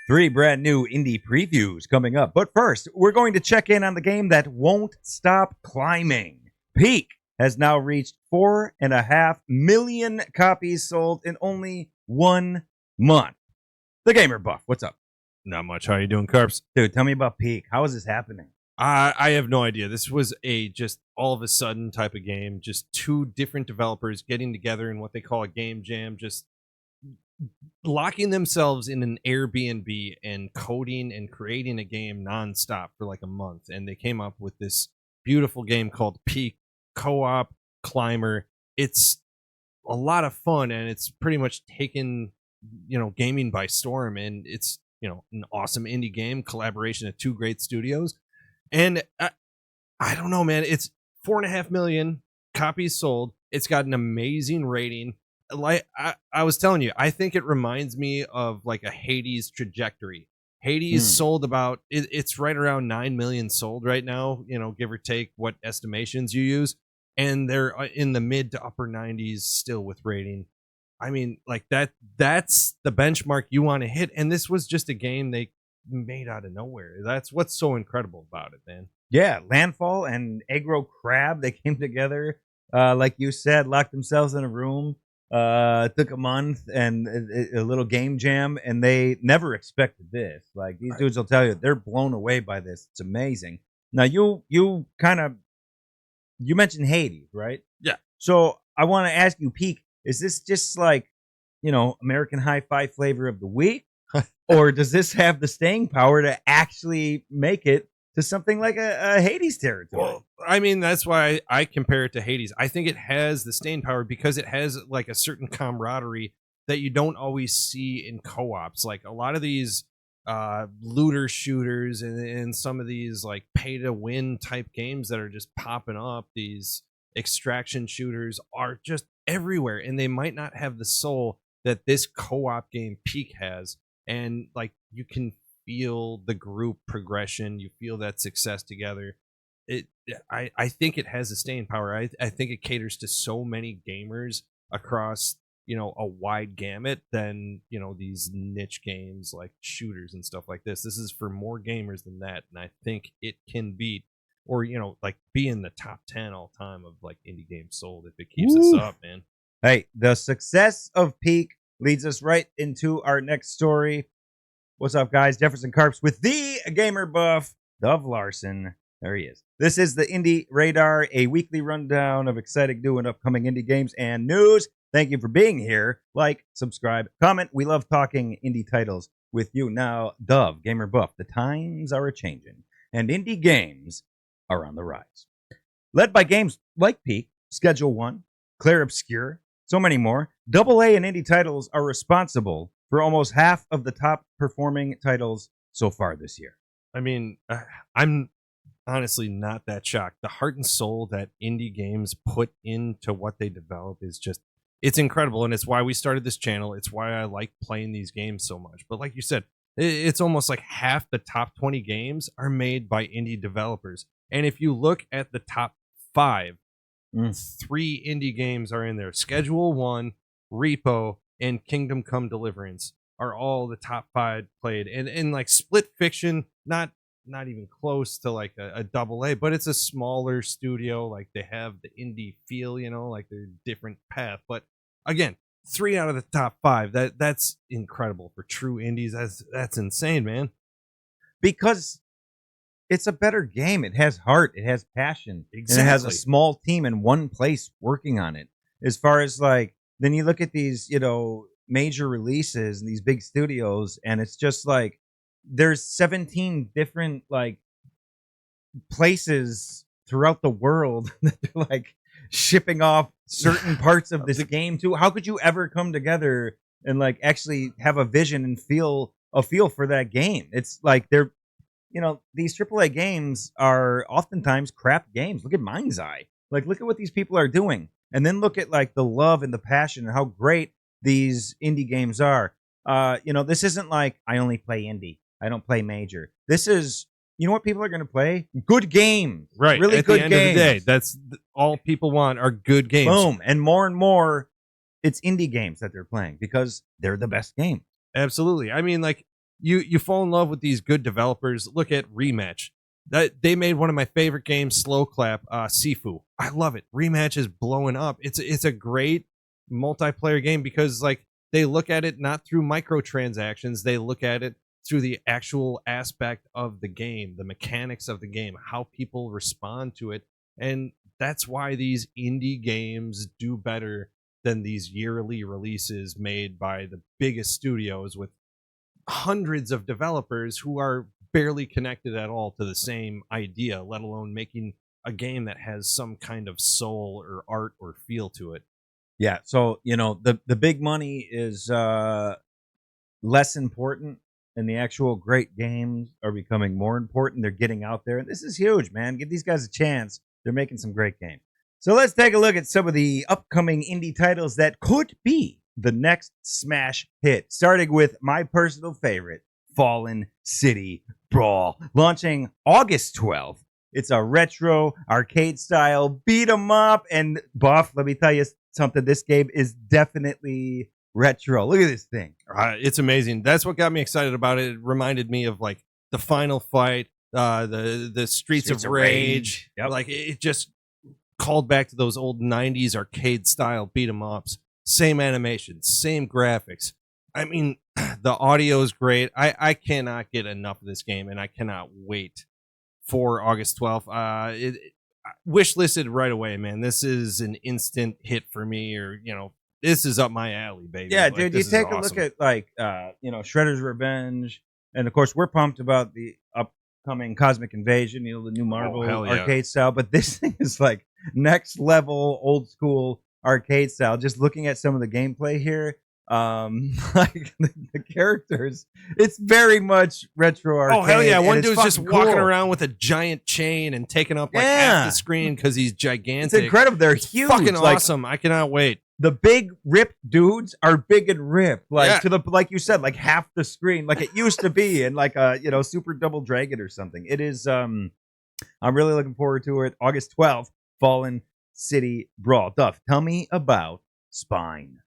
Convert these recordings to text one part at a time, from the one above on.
Three brand new indie previews coming up. But first, we're going to check in on the game that won't stop climbing. Peak has now reached 4.5 million copies sold in only 1 month. The Gamer Buff, what's up? Not much. How you doing, Carps? Dude, tell me about Peak. How is this happening? I have no idea. This was a just all of a sudden type of game. Just two different developers getting together in what they call a game jam, just locking themselves in an Airbnb and coding and creating a game nonstop for like a month. And they came up with this beautiful game called Peak Co-op Climber. It's a lot of fun, and it's pretty much taken, gaming by storm. And it's, an awesome indie game, collaboration of two great studios. And I don't know, man. It's 4.5 million copies sold. It's got an amazing rating. Like I was telling you, I think it reminds me of like a Hades trajectory. Hades sold about it's right around 9 million sold right now, give or take what estimations you use, and they're in the mid to upper 90s still with rating. I mean, like that's the benchmark you want to hit, and this was just a game they made out of nowhere. That's what's so incredible about it, man. Yeah, Landfall and Agro Crab, they came together, like you said, locked themselves in a room. Took a month and a little game jam, and they never expected this. Like, these dudes will tell you they're blown away by this. It's amazing. Now you mentioned Hades, right? Yeah. So I want to ask you, Peak, is this just like, American Hi-Fi flavor of the week? Or does this have the staying power to actually make it to something like a Hades territory? Well, I mean, that's why I compare it to Hades. I think it has the staying power because it has like a certain camaraderie that you don't always see in co-ops. Like a lot of these looter shooters and some of these like pay to win type games that are just popping up, these extraction shooters are just everywhere, and they might not have the soul that this co-op game Peak has. And like you can feel the group progression, you feel that success together. I think it has a staying power. I think it caters to so many gamers across a wide gamut than these niche games like shooters and stuff like this. This is for more gamers than that, and I think it can beat or like be in the top 10 all time of like indie games sold if it keeps us up, man. Hey, the success of Peak leads us right into our next story. What's up, guys? Jefferson Carps with the Gamer Buff, Dov Larson. There he is. This is the Indie Radar, a weekly rundown of exciting new and upcoming indie games and news. Thank you for being here. Like, subscribe, comment. We love talking indie titles with you. Now, Dov, Gamer Buff, the times are a-changing, and indie games are on the rise. Led by games like Peak, Schedule 1, Claire Obscure, so many more, AA and indie titles are responsible for almost half of the top performing titles so far this year. I mean, I'm honestly not that shocked. The heart and soul that indie games put into what they develop is just, it's incredible. And it's why we started this channel. It's why I like playing these games so much. But like you said, it's almost like half the top 20 games are made by indie developers. And if you look at the top 5, 3 indie games are in there. Schedule 1, Repo, and Kingdom Come Deliverance are all the top 5 played. And like Split Fiction, not even close to like a AA, but it's a smaller studio. Like they have the indie feel, like they're different path. But again, 3 out of the top 5. That's incredible for true indies. That's insane, man. Because it's a better game. It has heart. It has passion. Exactly. And it has a small team in one place working on it. As far as like, then you look at these, major releases and these big studios, and it's just like there's 17 different like places throughout the world that they're like shipping off certain parts of this game to. How could you ever come together and like actually have a vision and feel a feel for that game? It's like they're, these AAA games are oftentimes crap games. Look at Mind's Eye. Like, look at what these people are doing. And then look at like the love and the passion and how great these indie games are. This isn't like I only play indie. I don't play major. This is, what people are going to play? Good games. Right. Really at good the end games. Of the day, that's all people want are good games. Boom. And more, it's indie games that they're playing because they're the best games. Absolutely. I mean, like you fall in love with these good developers. Look at Rematch. That they made one of my favorite games, Slow Clap, Sifu. I love it. Rematch is blowing up. It's a great multiplayer game because like they look at it not through microtransactions, they look at it through the actual aspect of the game, the mechanics of the game, how people respond to it. And that's why these indie games do better than these yearly releases made by the biggest studios with hundreds of developers who are barely connected at all to the same idea, let alone making a game that has some kind of soul or art or feel to it. Yeah, so the big money is less important, and the actual great games are becoming more important. They're getting out there, and this is huge, man. Give these guys a chance. They're making some great games. So let's take a look at some of the upcoming indie titles that could be the next smash hit, starting with my personal favorite, Fallen City Brawl, launching August 12th. It's a retro arcade style beat 'em up, and Buff, let me tell you something. This game is definitely retro. Look at this thing. It's amazing. That's what got me excited about it. It reminded me of like the Final Fight, the Streets of Rage. Yep. Like it just called back to those old 90s arcade style beat 'em ups. Same animation, same graphics. I mean, the audio is great. I cannot get enough of this game, and I cannot wait for August 12th. Wish listed right away, man. This is an instant hit for me, or this is up my alley, baby. Yeah, like, dude, you take a look at like Shredder's Revenge, and of course we're pumped about the upcoming Cosmic Invasion, the new Marvel arcade style. But this thing is like next level, old school arcade style. Just looking at some of the gameplay here, like the characters, it's very much retro arcade. Oh hell yeah! One dude's just cool. walking around with a giant chain and taking up like half the screen because he's gigantic. It's incredible. They're huge. Fucking awesome. I cannot wait. The big ripped dudes are big and ripped, like to the like you said, like half the screen, like it used to be in like a Super Double Dragon or something. It is. I'm really looking forward to it. August 12th, Fallen City Brawl. Duff, tell me about Spine.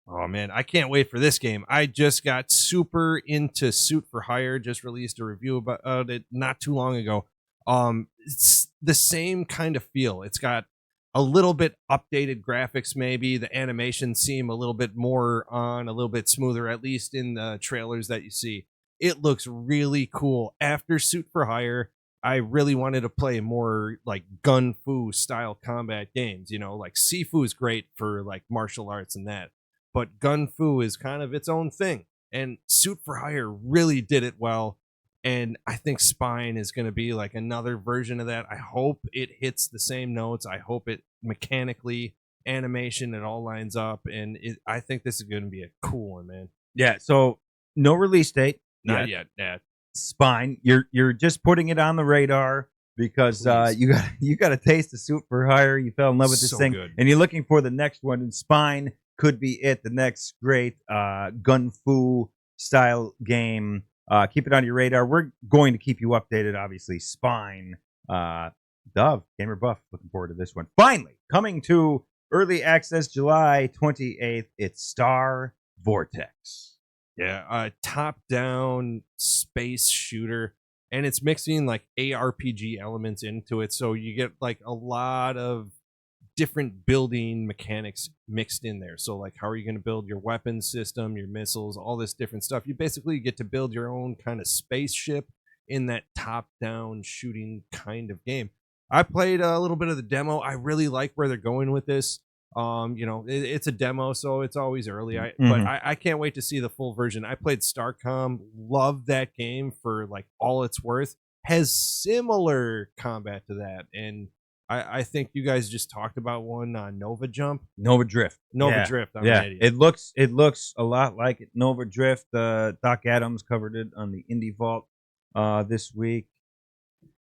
Oh man, I can't wait for this game. I just got super into Suit for Hire. Just released a review about it not too long ago. It's the same kind of feel. It's got a little bit updated graphics, maybe. The animations seem a little bit more a little bit smoother, at least in the trailers that you see. It looks really cool. After Suit for Hire, I really wanted to play more like gun fu style combat games. Like Sifu is great for like martial arts and that. But gun fu is kind of its own thing. And Suit for Hire really did it well. And I think Spine is going to be like another version of that. I hope it hits the same notes. I hope it mechanically, animation, it all lines up. And I think this is going to be a cool one, man. Yeah, so no release date. Not yet. Yeah. Spine. You're just putting it on the radar because you got a taste of Suit for Hire. You fell in love with this thing. Good. And you're looking for the next one. And Spine could be the next great gun fu style game. Keep it on your radar. We're going to keep you updated, obviously. Spine. Dove, Gamer Buff, looking forward to this one. Finally, coming to early access July 28th, it's Star Vortex. Yeah, a top-down space shooter, and it's mixing like ARPG elements into it, so you get like a lot of different building mechanics mixed in there. So like, how are you going to build your weapon system, your missiles, all this different stuff? You basically get to build your own kind of spaceship in that top-down shooting kind of game. I played a little bit of the demo. I really like where they're going with this. It's a demo, so it's always early. But I can't wait to see the full version. I played Starcom, loved that game for like all it's worth. Has similar combat to that, and I think you guys just talked about one on Nova Drift. I'm an idiot. It looks a lot like it. Nova Drift. Doc Adams covered it on the Indie Vault this week.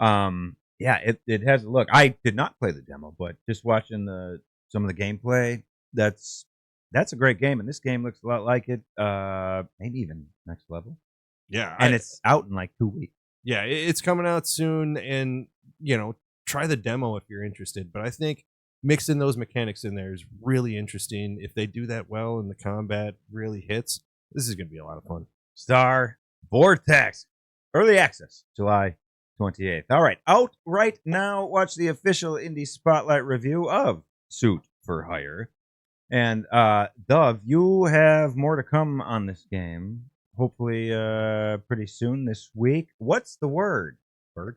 It has a look. I did not play the demo, but just watching some of the gameplay, that's a great game, and this game looks a lot like it. Maybe even next level. Yeah, and it's out in like 2 weeks. Yeah, it's coming out soon, and try the demo if you're interested. But I think mixing those mechanics in there is really interesting. If they do that well and the combat really hits, this is going to be a lot of fun. Star Vortex. Early access, July 28th. All right, out right now. Watch the official Indie Spotlight review of Suit for Hire. And Dove, you have more to come on this game. Hopefully pretty soon this week. What's the word, Bird?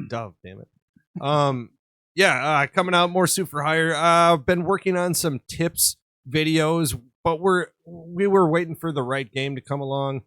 Dove, damn it. Coming out more Suit for Hire. I've been working on some tips videos, but we were waiting for the right game to come along.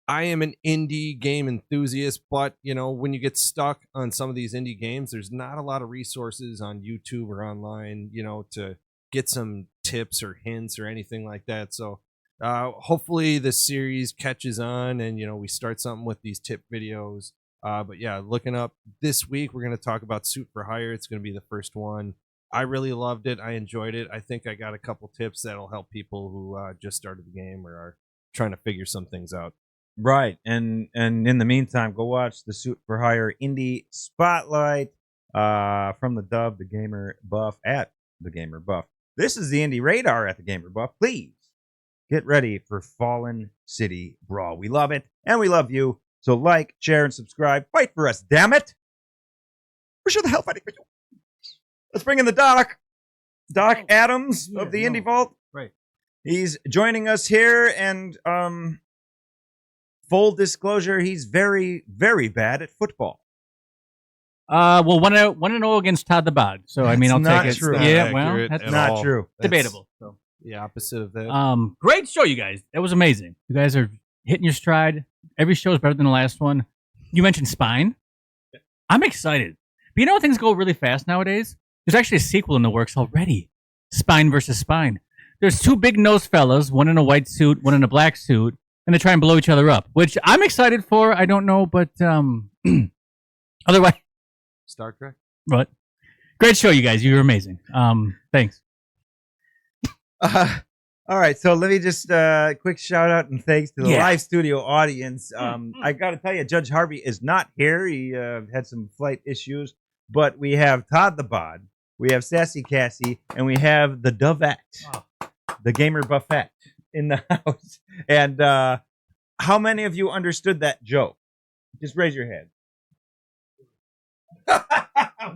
I am an indie game enthusiast, but when you get stuck on some of these indie games, there's not a lot of resources on YouTube or online, to get some tips or hints or anything like that. So hopefully this series catches on and we start something with these tip videos. But yeah, looking up this week, we're going to talk about Suit for Hire. It's going to be the first one. I really loved it. I enjoyed it. I think I got a couple tips that'll help people who just started the game or are trying to figure some things out. Right. And in the meantime, go watch the Suit for Hire Indie Spotlight from the Dove, the Gamer Buff, at the Gamer Buff. This is the Indie Radar at the Gamer Buff. Please get ready for Fallen City Brawl. We love it, and we love you. So like, share, and subscribe. Fight for us, damn it. We're sure the hell fighting for you. Let's bring in the Doc. Doc Adams of the Indie Vault. Right. He's joining us here, and full disclosure, he's very, very bad at football. Well, 1-0 against Todd the Bod. So I mean, I'll not take it. true. Yeah, well, Accurate that's at not all. true. debatable. So. The opposite of that. Great show, you guys. That was amazing. You guys are hitting your stride. Every show is better than the last one. You mentioned Spine. I'm excited. But you know, things go really fast nowadays. There's actually a sequel in the works already. Spine versus Spine. There's two big nose fellas, one in a white suit, one in a black suit, and they try and blow each other up, which I'm excited for. I don't know, but otherwise, Star Trek. what? Great show, you guys. You were amazing. Thanks. All right, so let me just quick shout out and thanks to the live studio audience. I got to tell you, Judge Harvey is not here. He had some flight issues, but we have Todd the Bod, we have Sassy Cassie, and we have the Dovette, the Gamer Buffette in the house. And how many of you understood that joke? Just raise your hand.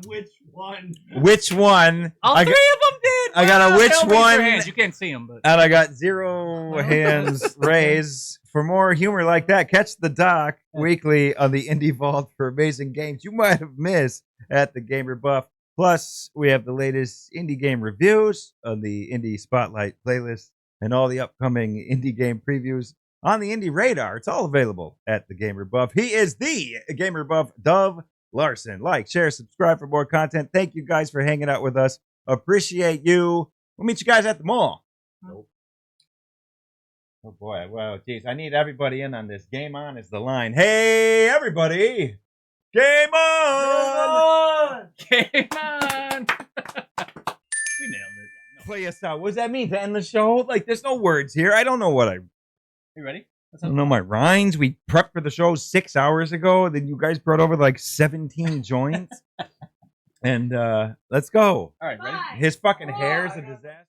Which one? Which one? All three of them did. I got a which Don't raise one? your hands. You can't see them, but And I got 0 hands raised. For more humor like that, catch the Doc weekly on the Indie Vault for amazing games you might have missed at the Gamer Buff. Plus, we have the latest indie game reviews on the Indie Spotlight playlist and all the upcoming indie game previews on the Indie Radar. It's all available at the Gamer Buff. He is the Gamer Buff, Dove Larson. Like, share, subscribe for more content. Thank you guys for hanging out with us. Appreciate you. We'll meet you guys at the mall. Nope. Oh boy. Well, geez, I need everybody in on this. Game on is the line. Hey, everybody. Game on. Game on. We nailed it. Play us out. What does that mean? To end the show? Like, there's no words here. I don't know what I... You ready? I don't know my rhymes. We prepped for the show 6 hours ago. Then you guys brought over like 17 joints. And let's go. All right, ready? His fucking hair is a disaster.